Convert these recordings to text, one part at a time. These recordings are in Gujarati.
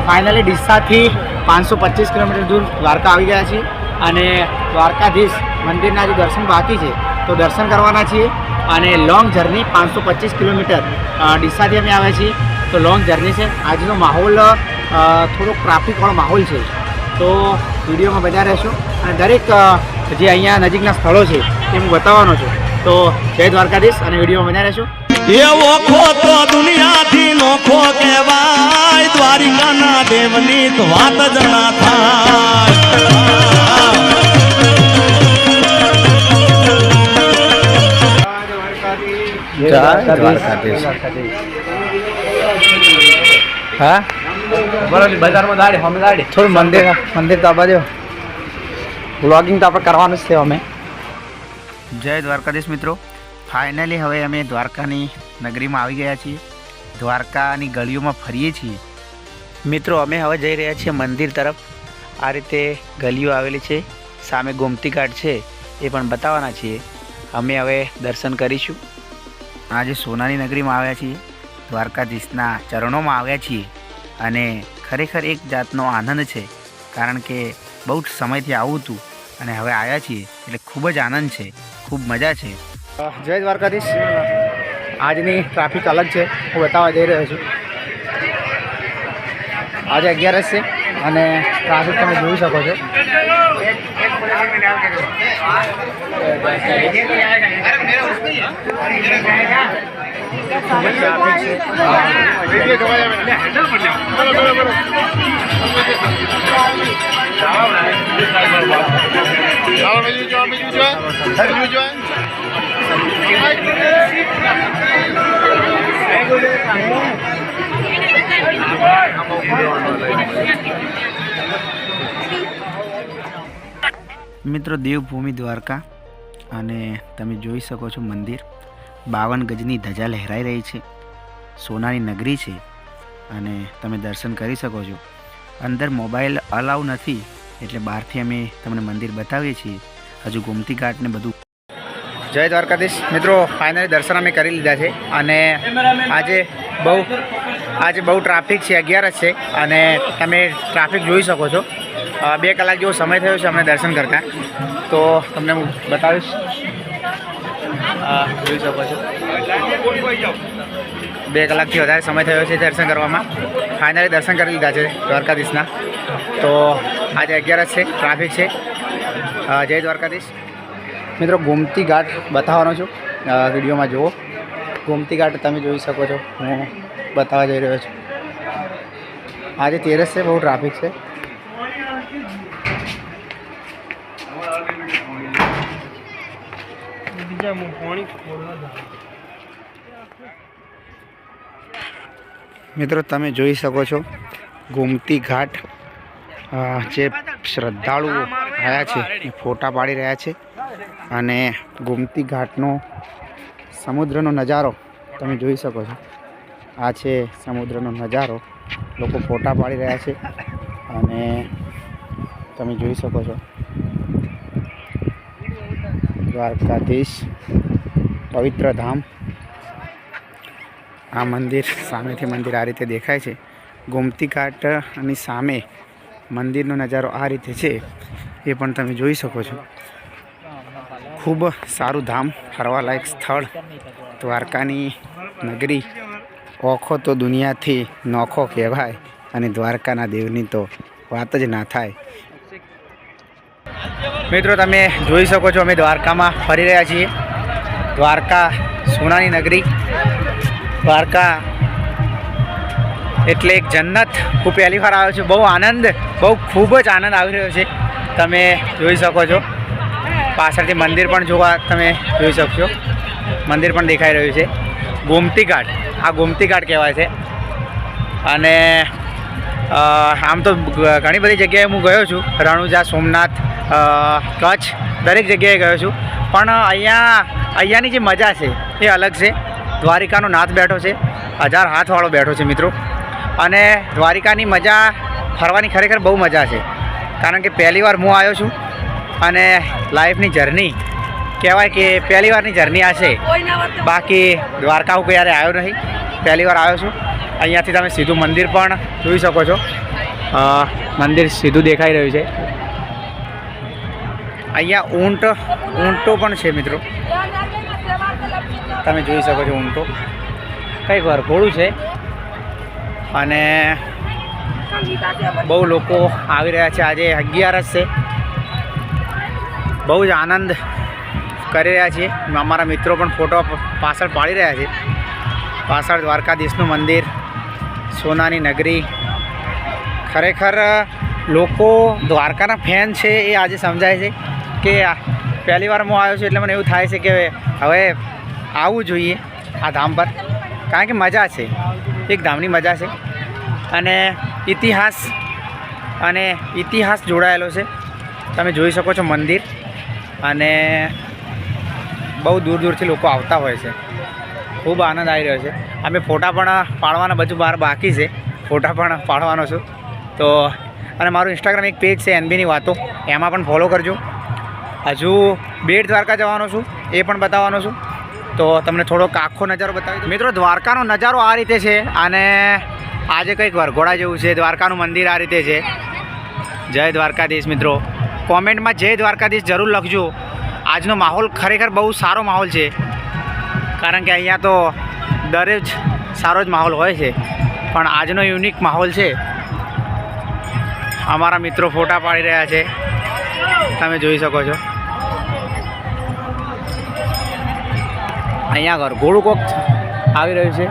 ફાઇનલી ડીસાથી 525 કિલોમીટર દૂર દ્વારકા આવી ગયા છીએ અને દ્વારકાધીશ મંદિરના જે દર્શન બાકી છે તો દર્શન કરવાના છીએ અને લોંગ જર્ની 525 કિલોમીટર ડીસાથી અમે આવ્યા છીએ તો લોંગ જર્ની છે। આજનો માહોલ થોડો ટ્રાફિકવાળો માહોલ છે તો વિડીયોમાં બધા રહેશો અને દરેક જે અહીંયા નજીકના સ્થળો છે તે હું બતાવવાનો છું તો જય દ્વારકાધીશ અને વિડીયોમાં બધા રહેશો। એવો ખો તો દુનિયાથી નોખો કહેવાય દ્વારિકાના દેવની તો વાત જ ના થાય। હા બજારમાં દાડી અમે દાડી થોડું મંદિર તો આવવા દો વ્લોગિંગ તો આપણે કરવાનું જ છે અમે। જય દ્વારકાધીશ મિત્રો, ફાઇનલી હવે અમે દ્વારકાની નગરીમાં આવી ગયા છીએ, દ્વારકાની ગલીઓમાં ફરીએ છીએ મિત્રો। અમે હવે જઈ રહ્યા છીએ મંદિર તરફ। આ રીતે ગલીઓ આવેલી છે, સામે ગોમતી ઘાટ છે એ પણ બતાવવાના છીએ। અમે હવે દર્શન કરીશું। આજે સોનાની નગરીમાં આવ્યા છીએ, દ્વારકાધીશના ચરણોમાં આવ્યા છીએ અને ખરેખર એક જાતનો આનંદ છે કારણ કે બહુ જ સમયથી આવું હતું અને હવે આવ્યા છીએ એટલે ખૂબ જ આનંદ છે, ખૂબ મજા છે। જય દ્વારકાધીશ। આજની ટ્રાફિક અલગ છે, હું બતાવવા જઈ રહ્યો છું। આજે 11 છે અને ટ્રાફિક તમે જોઈ શકો છો। મિત્રો દેવભૂમિ દ્વારકા અને તમે જોઈ શકો છો મંદિર 52 ગજની ધજા લહેરાઈ રહી છે, સોનાની નગરી છે અને તમે દર્શન કરી શકો છો। અંદર મોબાઈલ અલાઉ નથી એટલે બહારથી અમે તમને મંદિર બતાવીએ છીએ। હજુ ગોમતી ઘાટ ને બધું। જય દ્વારકાધીશ મિત્રો, ફાઇનલી દર્શન અમે કરી લીધા છે અને આજે બહુ ટ્રાફિક છે, 11 છે અને તમે ટ્રાફિક જોઈ શકો છો। 2 કલાક જેવો સમય થયો છે અમને દર્શન કરતા, તો તમને હું બતાવીશ। જોઈ શકો છો 2 કલાકથી વધારે સમય થયો છે દર્શન કરવામાં। ફાઇનલી દર્શન કરી લીધા છે દ્વારકાધીશના। તો આજે 11 છે, ટ્રાફિક છે। જય દ્વારકાધીશ મિત્રો, ગોમતી ઘાટ બતાવવાનો છું, વિડીયોમાં જુઓ। ગોમતી ઘાટ તમે જોઈ શકો છો, હું બતાવવા જઈ રહ્યો છું। આજે 13 છે, બહુ ટ્રાફિક છે। મિત્રો તમે જોઈ શકો છો ગોમતી ઘાટ, જે શ્રદ્ધાળુઓ આવ્યા છે એ ફોટા પાડી રહ્યા છે અને ગોમતી ઘાટનો સમુદ્રનો નજારો તમે જોઈ શકો છો। આ છે સમુદ્રનો નજારો, લોકો ફોટા પાડી રહ્યા છે અને તમે જોઈ શકો છો દ્વારકાધીશ પવિત્ર ધામ। આ મંદિર, સામેથી મંદિર આ રીતે દેખાય છે। ગોમતી ઘાટની સામે મંદિરનો નજારો આ રીતે છે, એ પણ તમે જોઈ શકો છો। ખૂબ સારું ધામ, ફરવાલાયક સ્થળ, દ્વારકાની નગરી। ઓખો તો દુનિયાથી નોખો કહેવાય અને દ્વારકાના દેવની તો વાત જ ના થાય। મિત્રો તમે જોઈ શકો છો અમે દ્વારકામાં ફરી રહ્યા છીએ। દ્વારકા સોનાની નગરી, દ્વારકા એટલે એક જન્નત। હું પહેલી વાર આવ્યો છું, બહુ આનંદ, ખૂબ જ આનંદ આવી રહ્યો છે। તમે જોઈ શકો છો પાછળથી મંદિર પણ જોવા તમે જોઈ શકશો, મંદિર પણ દેખાઈ રહ્યું છે। ગોમતી ઘાટ, આ ગોમતી ઘાટ કહેવાય છે અને આમ તો ઘણી બધી જગ્યાએ હું ગયો છું, રણુજા, સોમનાથ, કચ્છ, દરેક જગ્યાએ ગયો છું, પણ અહીંયાની જે મજા છે એ અલગ છે। દ્વારિકાનો નાથ બેઠો છે, 1000 હાથવાળો બેઠો છે મિત્રો, અને દ્વારિકાની મજા ફરવાની ખરેખર બહુ મજા છે કારણ કે પહેલી વાર હું આવ્યો છું અને લાઈફની જર્ની કહેવાય કે પહેલી વારની જર્ની આ છે। બાકી દ્વારકા હું ક્યારે આવ્યો નહીં, પહેલી વાર આવ્યો છું અહીંયાથી તમે સીધું મંદિર પણ જોઈ શકો છો. મંદિર સીધું દેખાઈ રહ્યું છે. અહીંયા ઊંટો પણ છે મિત્રો, તમે જોઈ શકો છો. ઊંટો કંઈક વરઘોડું છે અને બહુ લોકો આવી રહ્યા છે. આજે 11 છે. બહુ જ આનંદ કરી રહ્યા છીએ. અમારા મિત્રો પણ ફોટો પાછળ પાડી રહ્યા છે. પાછળ દ્વારકાધીશનું મંદિર, સોનાની નગરી. ખરેખર લોકો દ્વારકાના ફેન છે એ આજે સમજાય છે કે પહેલી વાર હું આવ્યો છું એટલે મને એવું થાય છે કે હવે આવવું જોઈએ આ ધામ પર, કારણ કે મજા છે, એક ધામની મજા છે અને ઇતિહાસ જોડાયેલો છે. તમે જોઈ શકો છો મંદિર, અને બહુ દૂર દૂરથી લોકો આવતા હોય છે. ખૂબ આનંદ આવી રહ્યો છે. અમે ફોટા પણ પાડવાના બધું બહાર બાકી છે, ફોટા પણ પાડવાનો છું. તો અને મારું ઇન્સ્ટાગ્રામ એક પેજ છે NBની વાતો, એમાં પણ ફોલો કરજો. હજુ બેટ દ્વારકા જવાનો છું, એ પણ બતાવવાનો છું. તો તમને થોડોક આખો નજારો બતાવી દઉં. મિત્રો દ્વારકાનો નજારો આ રીતે છે અને આજે કંઈક વરઘોડા જેવું છે. દ્વારકાનું મંદિર આ રીતે છે. જય દ્વારકાધીશ મિત્રો. કોમેન્ટમાં જય દ્વારકાધીશ જરૂર લખજો. આજનો માહોલ ખરેખર બહુ સારો માહોલ છે, કારણ કે અહીંયા તો દરેક સારો જ માહોલ હોય છે, પણ આજનો યુનિક માહોલ છે. અમારા મિત્રો ફોટા પાડી રહ્યા છે, તમે જોઈ શકો છો. અહીંયા વરઘોડું કોક આવી રહ્યું છે.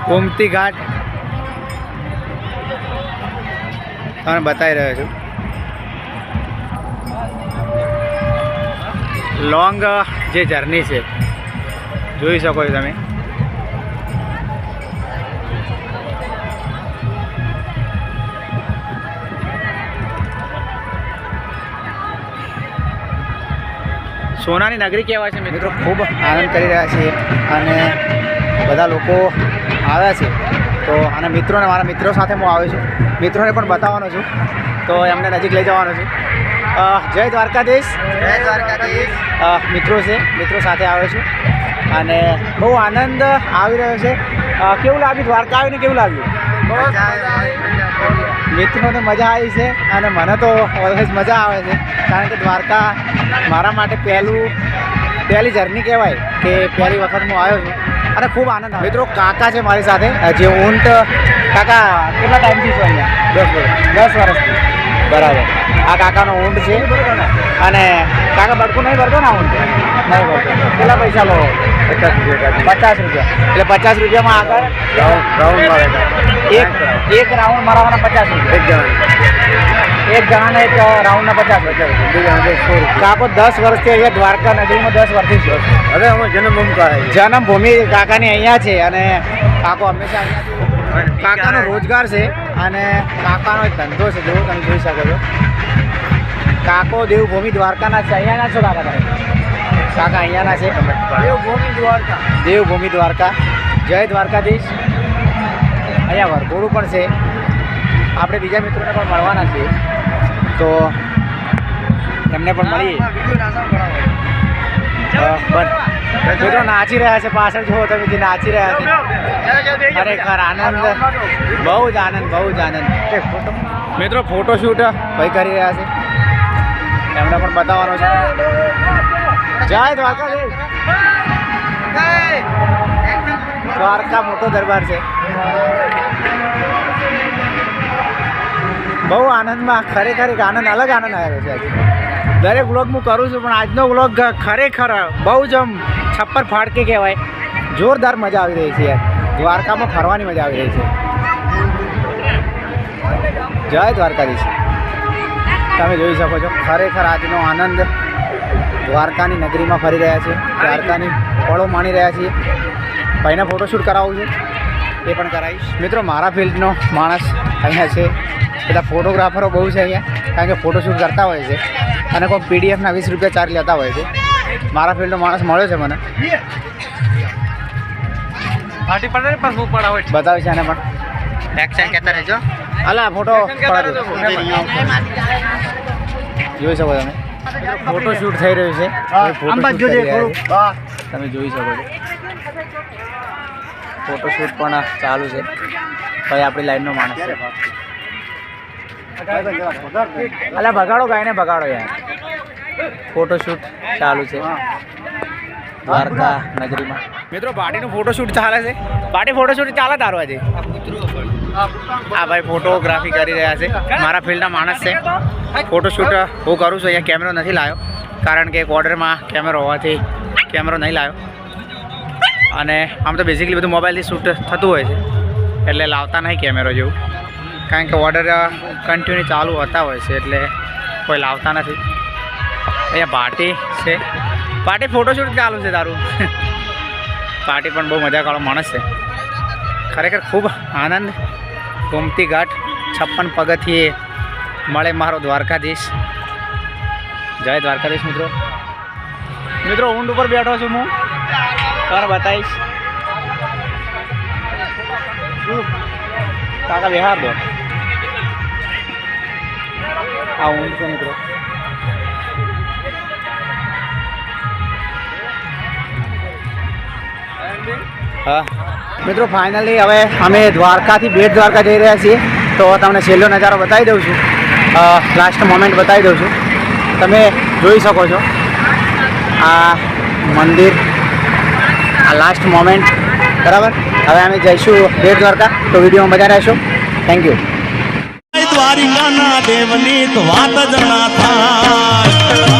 ગોમતી ઘાટ તમને બતાવી રહ્યો છું. લોંગ જે જર્ની છે જોઈ શકો છો તમે. સોનાની નગરી કહેવાય છે મિત્રો. ખૂબ આનંદ કરી રહ્યા છીએ અને બધા લોકો આવ્યા છે. તો અને મિત્રોને, મારા મિત્રો સાથે હું આવ્યો છું, મિત્રોને પણ બતાવવાનો છું, તો એમને નજીક લઈ જવાનો છું. જય દ્વારકાધીશ. જય દ્વારકાધીશ. મિત્રો છે, મિત્રો સાથે આવ્યો છું અને બહુ આનંદ આવી રહ્યો છે. કેવું લાગ્યું દ્વારકા આવીને? કેવું લાગ્યું? મિત્રોને મજા આવી છે અને મને તો ઓલવેઝ મજા આવે છે, કારણ કે દ્વારકા મારા માટે પહેલી જર્ની કહેવાય કે પહેલી વખત હું આવ્યો છું અને ખૂબ આનંદ આવે. મિત્રો કાકા છે મારી સાથે, જે ઊંટ. કાકા કેટલા ટાઈમથી છો અહીંયા? 10 વર્ષથી. બરાબર. આ કાકાનો ઊંટ છે અને કાકા બડકું નહીં ભરતો ને? ઊંટ નહીં ભરતો. કેટલા પૈસા લો? 50 રૂપિયા. એટલે 50 રૂપિયામાં આગળ રાઉન્ડ એક રાઉન્ડ મારવાના 50 રૂપિયા. એક જણાને એક રાઉન્ડના 50 રૂપિયા. કાકો 10 વર્ષથી અહીંયા દ્વારકા નગરીમાં 10 વર્ષથી છે. હવે અમે જન્મભૂમિ કાકાની અહીંયા છે અને કાકો હંમેશા અહીંયા. કાકાનો રોજગાર છે અને કાકાનો એક ધંધો છે, જેવો તમે જોઈ શકો છો. કાકો દેવભૂમિ દ્વારકાના છે. અહીંયાના છો કાકા? તમે કાકા અહીંયાના છે. દેવભૂમિ દ્વારકા. જય દ્વારકાધીશ. અહીંયા વરઘોડું પણ છે. આપણે બીજા મિત્રોને પણ મળવાના છીએ, તો એમને પણ મળીએ. મિત્રો નાચી રહ્યા છે પાછળ, જુઓ તમે, જે નાચી રહ્યા છે. ખરેખર આનંદ, બહુ જ આનંદ, બહુ જ આનંદ. મિત્રો ફોટોશૂટ ભાઈ કરી રહ્યા છે, એમને પણ બતાવવાનો છે. જય દ્વારકાધીશ. દ્વારકા મોટો દરબાર છે. બહુ આનંદમાં, ખરેખર એક આનંદ, અલગ આનંદ આવ્યો છે આજે. દરેક વ્લોગ હું કરું છું, પણ આજનો વ્લોગ ખરેખર બહુ જ છપ્પર ફાડકે કહેવાય. જોરદાર મજા આવી રહી છે યાર. દ્વારકામાં ફરવાની મજા આવી રહી છે. જય દ્વારકાધીશ. તમે જોઈ શકો છો ખરેખર આજનો આનંદ. દ્વારકાની નગરીમાં ફરી રહ્યા છે, દ્વારકાની પળો માણી રહ્યા છીએ. ભાઈને ફોટોશૂટ કરાવવું છે, એ પણ કરાવીશ. મિત્રો મારા ફિલ્ડનો માણસ અહીંયા છે. બધા ફોટોગ્રાફરો બહુ છે અહીંયા, કારણ કે ફોટોશૂટ કરતા હોય છે અને કોઈ પીડીએફના 20 રૂપિયા ચાર્જ લેતા હોય છે. મારા ફિલ્ડનો માણસ મળ્યો છે મને, બતાવે છે. એને પણ એક્શન કહેતા રહેજો. અલા ફોટો જોઈ શકો તમે. ફોટોશૂટ થઈ રહ્યું છે, તમે જોઈ શકો છો. ફોટોશૂટ પણ ચાલુ છે. ભાઈ આપણી લાઈનનો માણસ છે. અલા ભગાડો ગાયને ભગાડો યાર. ફોટોશૂટ ચાલુ છે દ્વારકા નગરીમાં. મિત્રો પાર્ટીનું ફોટોશૂટ ચાલે છે. પાર્ટી ફોટોશૂટ ચાલે તારો આજે. હા ભાઈ ફોટોગ્રાફી કરી રહ્યા છે. મારા ફિલ્ડના માણસ છે. ફોટોશૂટ હું કરું છું. અહીંયા કેમેરો નથી લાવ્યો કારણ કે એક ઓર્ડરમાં કેમેરો હોવાથી કેમેરો નહીં લાવ્યો. અને આમ તો બેઝિકલી બધું મોબાઈલથી શૂટ થતું હોય છે એટલે લાવતા નહીં કેમેરો જેવું, કારણ કે ઓર્ડર કન્ટિન્યુ ચાલુ હોતા હોય છે એટલે કોઈ લાવતા નથી. અહીંયા પાર્ટી છે. પાર્ટી ફોટોશૂટ ચાલુ છે તારું. પાર્ટી પણ બહુ મજાવાળો માણસ છે. ખરેખર ખૂબ આનંદ. ગોમતી ઘાટ 56 પગથિયે મળે મારો દ્વારકાધીશ. જય દ્વારકાધીશ. મિત્રો ઊંટ ઉપર બેઠો છું હું. તારે બતાવીશ કાકા બિહાર દો. આ ઊંટ છે મિત્રો. હા મિત્રો ફાઇનલી હવે અમે દ્વારકાથી બેટ દ્વારકા જઈ રહ્યા છીએ. તો તમને છેલ્લો નજારો બતાવી દઉં છું. લાસ્ટ મોમેન્ટ બતાવી દઉં છું. તમે જોઈ શકો છો આ મંદિર, આ લાસ્ટ મોમેન્ટ. બરાબર, હવે અમે જઈશું બેટ દ્વારકા. તો વિડીયોમાં મજા રહેશો. Thank you. દ્વારિકાના દેવની તો વાત જ ના થાય.